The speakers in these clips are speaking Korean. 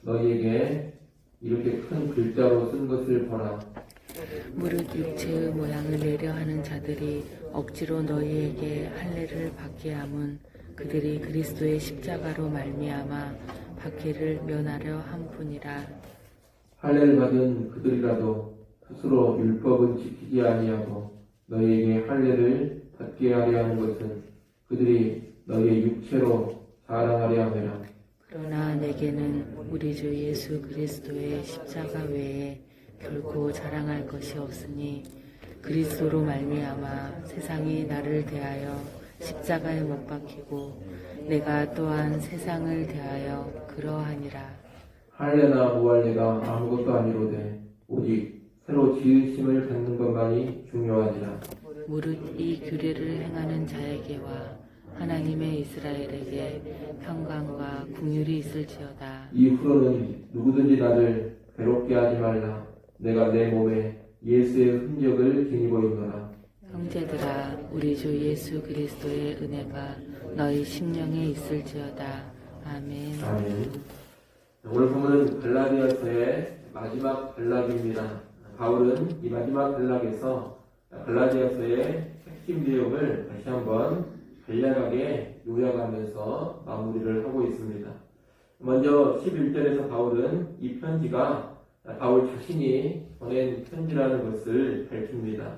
너희에게 이렇게 큰 글자로 쓴 것을 보라. 무릇 육체의 모양을 내려 하는 자들이 억지로 너희에게 할례를 받게 함은 그들이 그리스도의 십자가로 말미암아 박해를 면하려 함뿐이라. 할례를 받은 그들이라도 스스로 율법은 지키지 아니하고 너희에게 할례를 받게 하려 하는 것은 그들이 너희의 육체로 자랑하려 함이라. 그러나 내게는 우리 주 예수 그리스도의 십자가 외에 결코 자랑할 것이 없으니 그리스도로 말미암아 세상이 나를 대하여 십자가에 못 박히고 내가 또한 세상을 대하여 그러하니라. 할례나 무할례가 아무것도 아니로되 오직 새로 지으심을 받는 것만이 중요하니라. 무릇 이 규례를 행하는 자에게와 하나님의 이스라엘에게 평강과 긍휼이 있을지어다. 이후로는 누구든지 나를 괴롭게 하지 말라. 내가 내 몸에 예수의 흔적을 지니고 있노라. 형제들아, 우리 주 예수 그리스도의 은혜가 너희 심령에 있을지어다. 아멘. 아멘. 오늘 본문은 갈라디아서의 마지막 단락입니다. 바울은 이 마지막 단락에서 갈라디아서의 핵심 내용을 다시 한번 간략하게 요약하면서 마무리를 하고 있습니다. 먼저 11절에서 바울은 이 편지가 바울 자신이 보낸 편지라는 것을 밝힙니다.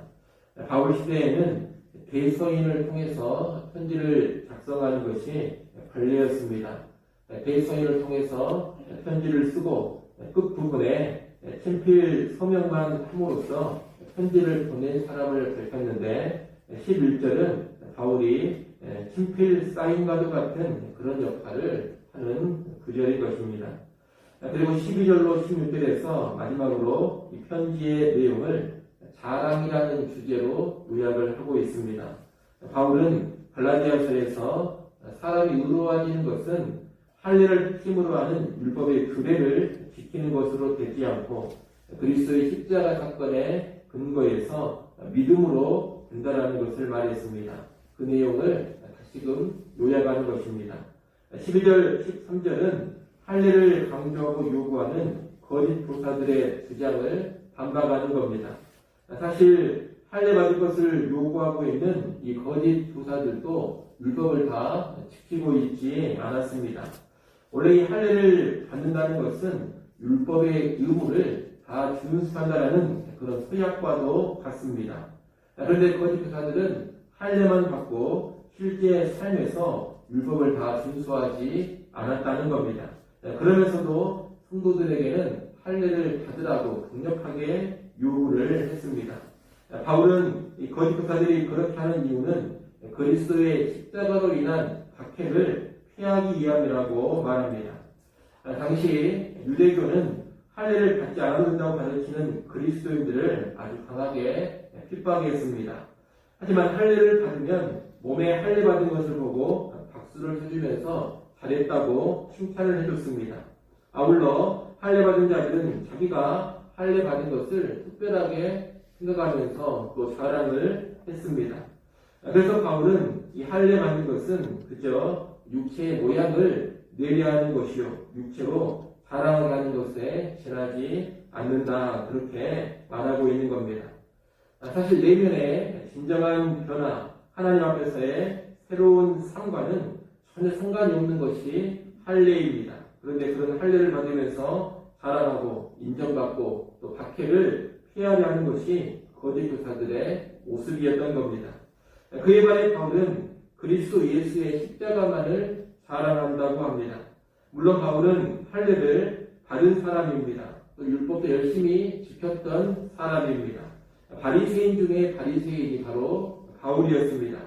바울 시대에는 대서인을 통해서 편지를 작성하는 것이 관례였습니다. 대서인을 통해서 편지를 쓰고 끝부분에 친필 서명만 함으로써 편지를 보낸 사람을 밝혔는데 11절은 바울이 친필 사인과도 같은 그런 역할을 하는 구절인 것입니다. 그리고 12절로 16절에서 마지막으로 이 편지의 내용을 자랑이라는 주제로 요약을 하고 있습니다. 바울은 갈라디아서에서 사람이 의로워지는 것은 할례를 핵심으로 하는 율법의 규례를 지키는 것으로 되지 않고 그리스도의 십자가 사건의 근거에서 믿음으로 된다라는 것을 말했습니다. 그 내용을 다시금 요약하는 것입니다. 12절, 13절은 할례를 강조하고 요구하는 거짓 교사들의 주장을 반박하는 겁니다. 사실 할례 받을 것을 요구하고 있는 이 거짓 교사들도 율법을 다 지키고 있지 않았습니다. 원래 이 할례를 받는다는 것은 율법의 의무를 다 준수한다는 그런 서약과도 같습니다. 그런데 거짓 교사들은 할례만 받고 실제 삶에서 율법을 다 준수하지 않았다는 겁니다. 그러면서도 성도들에게는 할례를 받으라고 강력하게 요구를 했습니다. 바울은 이 거짓 교사들이 그렇게 하는 이유는 그리스도의 십자가로 인한 박해를 피하기 위함이라고 말합니다. 당시 유대교는 할례를 받지 않아도 된다고 가르치는 그리스도인들을 아주 강하게 핍박했습니다. 하지만 할례를 받으면 몸에 할례 받은 것을 보고 박수를 해주면서 잘했다고 칭찬을 해줬습니다. 아울러 할례 받은 자들은 자기가 할례 받은 것을 특별하게 생각하면서 또 자랑을 했습니다. 그래서 바울은 이 할례 받는 것은 그저 육체의 모양을 내려 하는 것이요 육체로 자랑하게 하는 것에 지나지 않는다, 그렇게 말하고 있는 겁니다. 사실 내면의 진정한 변화, 하나님 앞에서의 새로운 삶과는 전혀 상관이 없는 것이 할례입니다. 그런데 그런 할례를 받으면서 자랑하고 인정받고 또 박해를 피하려 하는 것이 거짓 교사들의 모습이었던 겁니다. 그에 반해 바울은 그리스도 예수의 십자가만을 자랑한다고 합니다. 물론 바울은 할례를 받은 사람입니다. 또 율법도 열심히 지켰던 사람입니다. 바리새인 중에 바리새인이 바로 바울이었습니다.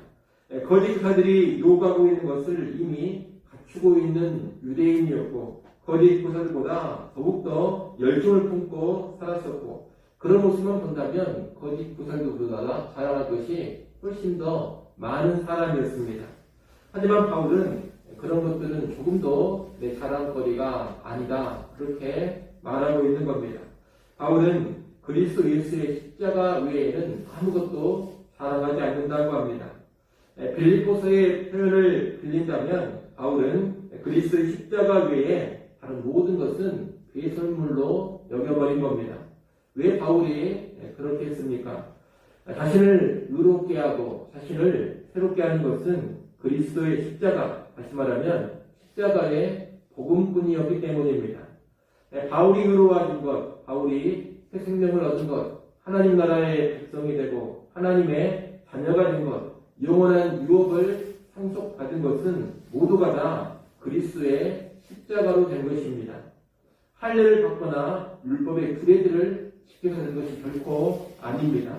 거짓 교사들이 요구하고 있는 것을 이미 갖추고 있는 유대인이었고 거짓 교사들보다 더욱더 열정을 품고 살았었고 그런 모습만 본다면 거짓 교사들보다 자랑할 것이 훨씬 더 많은 사람이었습니다. 하지만 바울은 그런 것들은 조금도 내 자랑거리가 아니다, 그렇게 말하고 있는 겁니다. 바울은 그리스도 예수의 십자가 외에는 아무것도 자랑하지 않는다고 합니다. 빌립보서의 표현을 빌린다면 바울은 그리스도의 십자가 외에 다른 모든 선물로 여겨버린 겁니다. 왜 바울이 그렇게 했습니까? 자신을 의롭게 하고 자신을 새롭게 하는 것은 그리스도의 십자가, 다시 말하면 십자가의 복음뿐이었기 때문입니다. 바울이 의로워진 것, 바울이 새 생명을 얻은 것, 하나님 나라의 백성이 되고 하나님의 자녀가 된 것, 영원한 유업을 상속받은 것은 모두가 다 그리스도의 십자가로 된 것입니다. 할례를 받거나 율법의 규례들을 지켜서 된 것이 결코 아닙니다.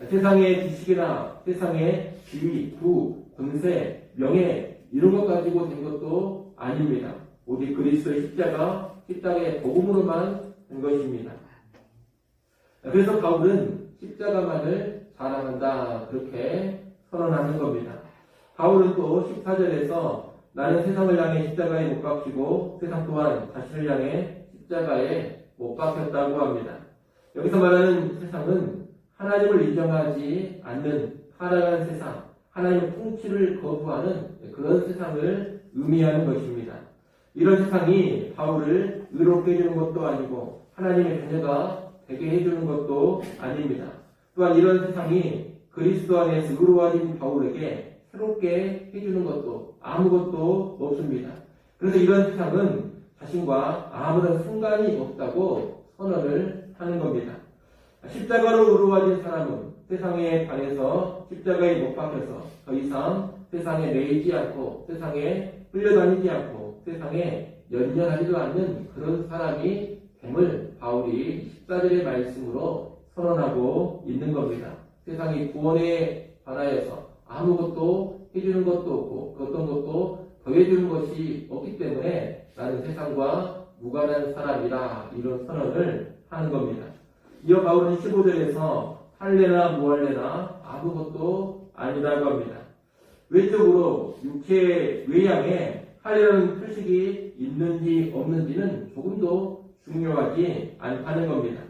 세상의 지식이나 세상의 지위, 부, 권세, 명예 이런 것 가지고 된 것도 아닙니다. 오직 그리스도의 십자가의 복음으로만 된 것입니다. 그래서 바울은 십자가만을 자랑한다 그렇게 선언하는 겁니다. 바울은 또 14절에서 나는 세상을 향해 십자가에 못 박히고 세상 또한 자신을 향해 십자가에 못 박혔다고 합니다. 여기서 말하는 세상은 하나님을 인정하지 않는 타락한 세상, 하나님의 통치를 거부하는 그런 세상을 의미하는 것입니다. 이런 세상이 바울을 의롭게 해주는 것도 아니고 하나님의 자녀가 되게 해주는 것도 아닙니다. 또한 이런 세상이 그리스도 안에서 의로워진 바울에게 새롭게 해주는 것도 아무것도 없습니다. 그래서 이런 세상은 자신과 아무런 상관이 없다고 선언을 하는 겁니다. 십자가로 의로워진 사람은 세상에 관해서 십자가에 못 박혀서 더 이상 세상에 매이지 않고 세상에 끌려다니지 않고 세상에 연연하지도 않는 그런 사람이 됨을 바울이 14절의 말씀으로 선언하고 있는 겁니다. 세상이 구원에 관하여서 아무것도 해주는 것도 없고 어떤 것도 더해주는 것이 없기 때문에 나는 세상과 무관한 사람이라 이런 선언을 하는 겁니다. 이어 바울은 15절에서 할례나 무할례나 아무것도 아니라고 합니다. 외적으로 육체 외양에 할례라는 표식이 있는지 없는지는 조금도 중요하지 않다는 겁니다.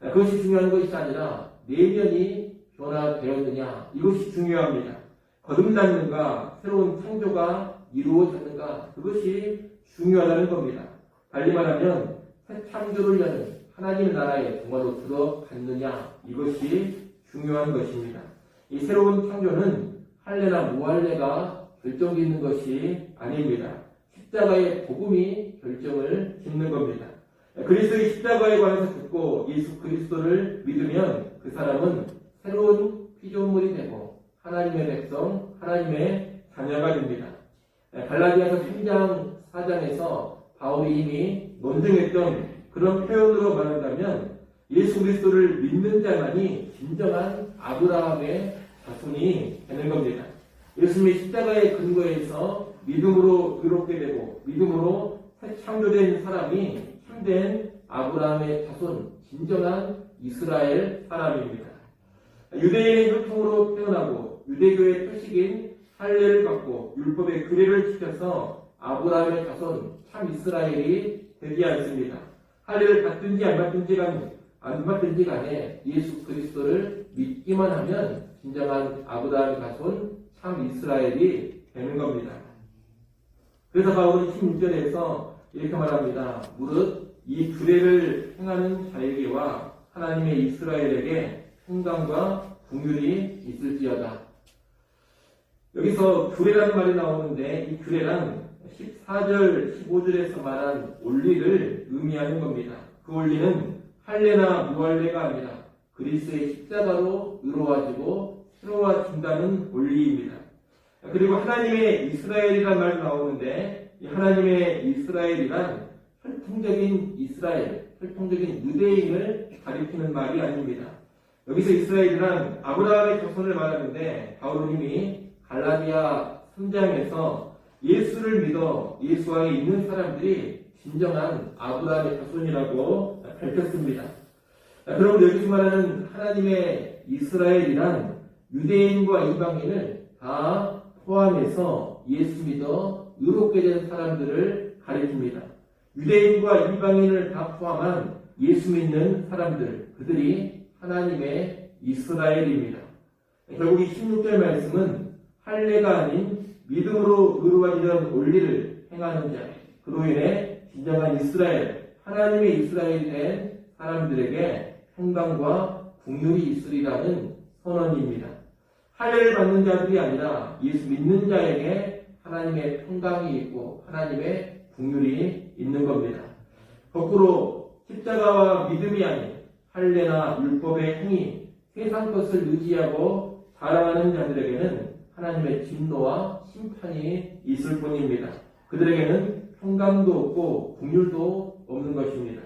그것이 중요한 것이 아니라 내면이 변화되었느냐 이것이 중요합니다. 거듭났는가 새로운 창조가 이루어졌는가 그것이 중요하다는 겁니다. 달리 말하면 새 창조를 여는 하나님 나라에 정말로 들어갔느냐 이것이 중요한 것입니다. 이 새로운 창조는 할례나 무할례가 결정 짓는 것이 아닙니다. 십자가의 복음이 결정을 짓는 겁니다. 그리스도의 십자가에 관해서 듣고 예수 그리스도를 믿으면 그 사람은 새로운 피조물이 되고 하나님의 백성, 하나님의 자녀가 됩니다. 갈라디아서 3장, 4장에서 바울이 이미 논증했던 그런 표현으로 말한다면 예수 그리스도를 믿는 자만이 진정한 아브라함의 자손이 되는 겁니다. 예수님의 십자가의 근거에서 믿음으로 의롭게 되고 믿음으로 새 창조된 사람이 참된 아브라함의 자손, 진정한 이스라엘 사람입니다. 유대인의 혈통으로 태어나고 유대교의 표식인 할례를 받고 율법의 규례를 지켜서 아브라함의 자손, 참 이스라엘이 되지 않습니다. 할례를 받든지 안 받든지 간에 예수 그리스도를 믿기만 하면 진정한 아브라함의 자손, 참 이스라엘이 되는 겁니다. 그래서 바울은 16절에서 이렇게 말합니다. 무릇 이 규례를 행하는 자에게와 하나님의 이스라엘에게 평강과 긍휼이 있을지어다. 여기서 규례라는 말이 나오는데 이 규례란 14절, 15절에서 말한 원리를 의미하는 겁니다. 그 원리는 할례나 무할례가 아니라 그리스도의 십자가로 의로워지고 새로워진다는 원리입니다. 그리고 하나님의 이스라엘이라는 말이 나오는데 이 하나님의 이스라엘이란 혈통적인 이스라엘, 혈통적인 유대인을 가리키는 말이 아닙니다. 여기서 이스라엘이란 아브라함의 자손을 말하는데 바울은 이미 갈라디아 3장에서 예수를 믿어 예수 안에 있는 사람들이 진정한 아브라함의 자손이라고 밝혔습니다. 그럼 여기서 말하는 하나님의 이스라엘이란 유대인과 이방인을 다 포함해서 예수 믿어 의롭게 된 사람들을 가리킵니다. 유대인과 이방인을 다 포함한 예수 믿는 사람들, 그들이 하나님의 이스라엘입니다. 결국 이 16절 말씀은 할례가 아닌 믿음으로 의로워지는 원리를 행하는 자, 그로 인해 진정한 이스라엘, 하나님의 이스라엘이 된 사람들에게 평강과 국률이 있으리라는 선언입니다. 할례를 받는 자들이 아니라 예수 믿는 자에게 하나님의 평강이 있고 하나님의 국률이 있는 겁니다. 거꾸로 십자가와 믿음이 아닌 할례나 율법의 행위, 세상 것을 의지하고 자랑하는 자들에게는 하나님의 진노와 심판이 있을 뿐입니다. 그들에게는 평강도 없고 국률도 없는 것입니다.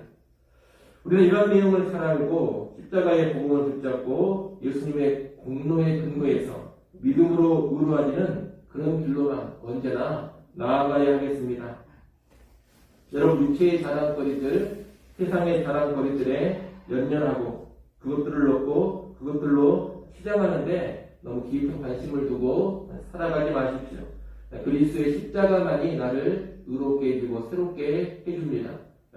우리는 이런 내용을 잘 알고 십자가의 복음을 붙잡고 예수님의 공로에 근거해서 믿음으로 의로워지는 그런 길로만 언제나 나아가야 하겠습니다. 여러분, 육체의 자랑거리들, 세상의 자랑거리들에 연연하고 그것들을 놓고 그것들로 치장하는데 너무 깊은 관심을 두고 살아가지 마십시오. 그리스도의 십자가만이 나를 의롭게 해주고 새롭게 해줍니다.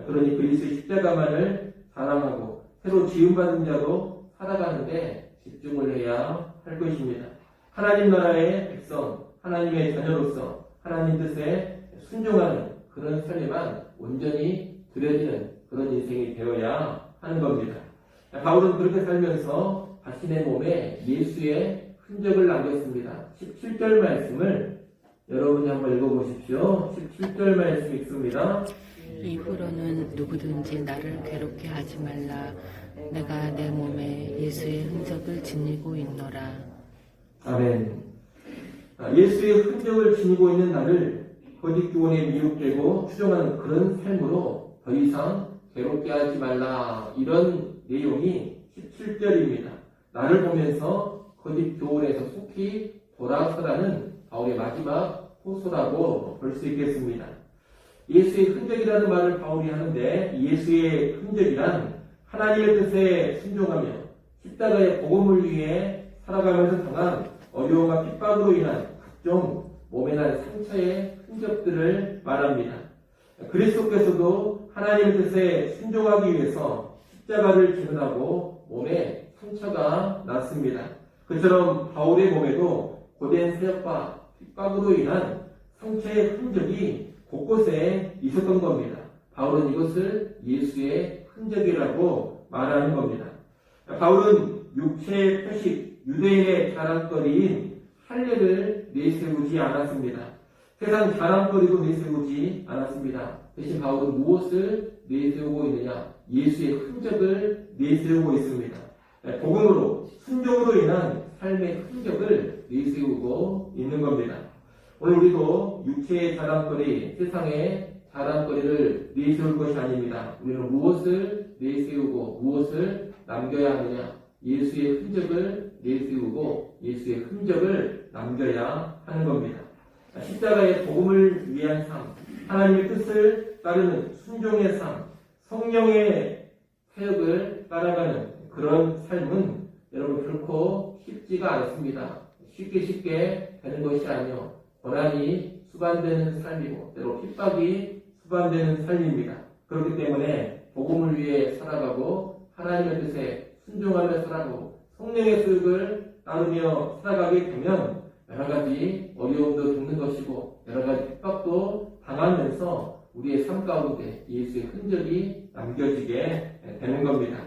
그러니 그리스도의 십자가만을 자랑하고 새로 지음받은 자로 살아가는데 집중을 해야 할 것입니다. 하나님 나라의 백성, 하나님의 자녀로서 하나님 뜻에 순종하는 그런 삶에만 온전히 들여지는 그런 인생이 되어야 하는 겁니다. 바울은 그렇게 살면서 자신의 몸에 예수의 흔적을 남겼습니다. 17절 말씀을 여러분이 한번 읽어보십시오. 17절 말씀 읽습니다. 이후로는 누구든지 나를 괴롭게 하지 말라. 내가 내 몸에 예수의 흔적을 지니고 있노라. 아멘. 예수의 흔적을 지니고 있는 나를 거짓 교훈에 미혹되고 추종하는 그런 삶으로 더 이상 괴롭게 하지 말라. 이런 내용이 17절입니다. 나를 보면서 거짓 교훈에서 속히 돌아서라는 바울의 마지막 호소라고 볼 수 있겠습니다. 예수의 흔적이라는 말을 바울이 하는데 예수의 흔적이란 하나님의 뜻에 순종하며 십자가의 복음을 위해 살아가면서 당한 어려움과 핍박으로 인한 각종 몸에 난 상처의 흔적들을 말합니다. 그리스도께서도 하나님의 뜻에 순종하기 위해서 십자가를 지문하고 몸에 상처가 났습니다. 그처럼 바울의 몸에도 고된 세역과 핍박으로 인한 상처의 흔적이 곳곳에 있었던 겁니다. 바울은 이것을 예수의 흔적이라고 말하는 겁니다. 바울은 육체의 표식, 유대인의 자랑거리인 할례를 내세우지 않았습니다. 세상 자랑거리도 내세우지 않았습니다. 대신 바울은 무엇을 내세우고 있느냐? 예수의 흔적을 내세우고 있습니다. 복음으로, 순종으로 인한 삶의 흔적을 내세우고 있는 겁니다. 오늘 우리도 육체의 자랑거리, 세상의 자랑거리를 내세울 것이 아닙니다. 우리는 무엇을 내세우고 무엇을 남겨야 하느냐? 예수의 흔적을 내세우고 예수의 흔적을 남겨야 하는 겁니다. 십자가의 복음을 위한 삶, 하나님의 뜻을 따르는 순종의 삶, 성령의 사역을 따라가는 그런 삶은 여러분 결코 쉽지가 않습니다. 쉽게 되는 것이 아니요 고난이 수반되는 삶이고 때로 핍박이 수반되는 삶입니다. 그렇기 때문에 복음을 위해 살아가고 하나님의 뜻에 순종하며 살아가고 성령의 사역을 따르며 살아가게 되면 여러 가지 어려움도 겪는 것이고 여러 가지 핍박도 당하면서 우리의 삶 가운데 예수의 흔적이 남겨지게 되는 겁니다.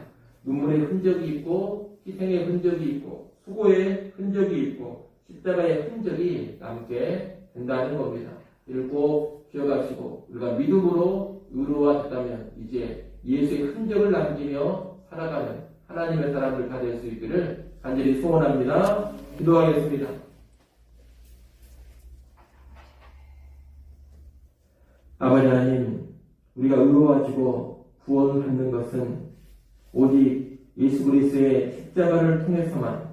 눈물의 흔적이 있고 희생의 흔적이 있고 수고의 흔적이 있고 십자가의 흔적이 남게 된다는 겁니다. 이를 꼭 기억하시고 우리가 믿음으로 의로워졌다면 이제 예수의 흔적을 남기며 살아가는 하나님의 사람들 다 될 수 있기를 간절히 소원합니다. 기도하겠습니다. 아버지 하나님, 우리가 의로워지고 구원받는 것은 오직 예수 그리스도의 십자가를 통해서만,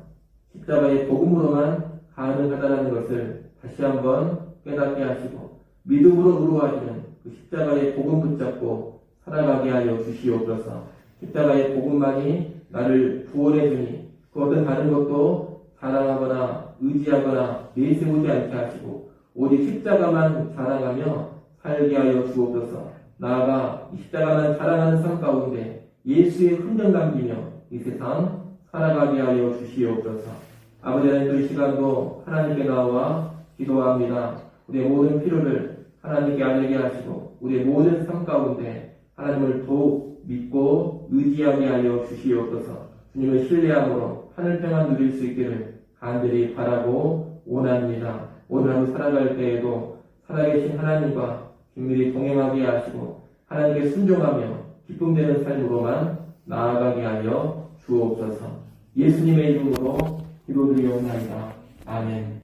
십자가의 복음으로만 가능하다는 것을 다시 한번 깨닫게 하시고 믿음으로 의로워지는 그 십자가의 복음 붙잡고 살아가게 하여 주시옵소서. 십자가의 복음만이 나를 구원해 주니 그 어떤 다른 것도 자랑하거나 의지하거나 내세우지 않게 하시고 오직 십자가만 자랑하며 살게 하여 주옵소서. 나아가 이 십자가만 자랑하는 삶 가운데 예수의 흔적 남기며 이 세상 살아가게 하여 주시옵소서. 아버지 하나님, 이 시간도 하나님께 나와 기도합니다. 우리의 모든 필요를 하나님께 알게 하시고 우리의 모든 삶 가운데 하나님을 더욱 믿고 의지하게 하여 주시옵소서. 주님을 신뢰함으로 하늘 평안 누릴 수 있기를 간절히 바라고 원합니다. 오늘 하루 살아갈 때에도 살아계신 하나님과 긴밀히 동행하게 하시고 하나님께 순종하며 기쁨되는 삶으로만 나아가게 하여 주옵소서. 예수님의 이름으로 기도드리옵나이다. 아멘.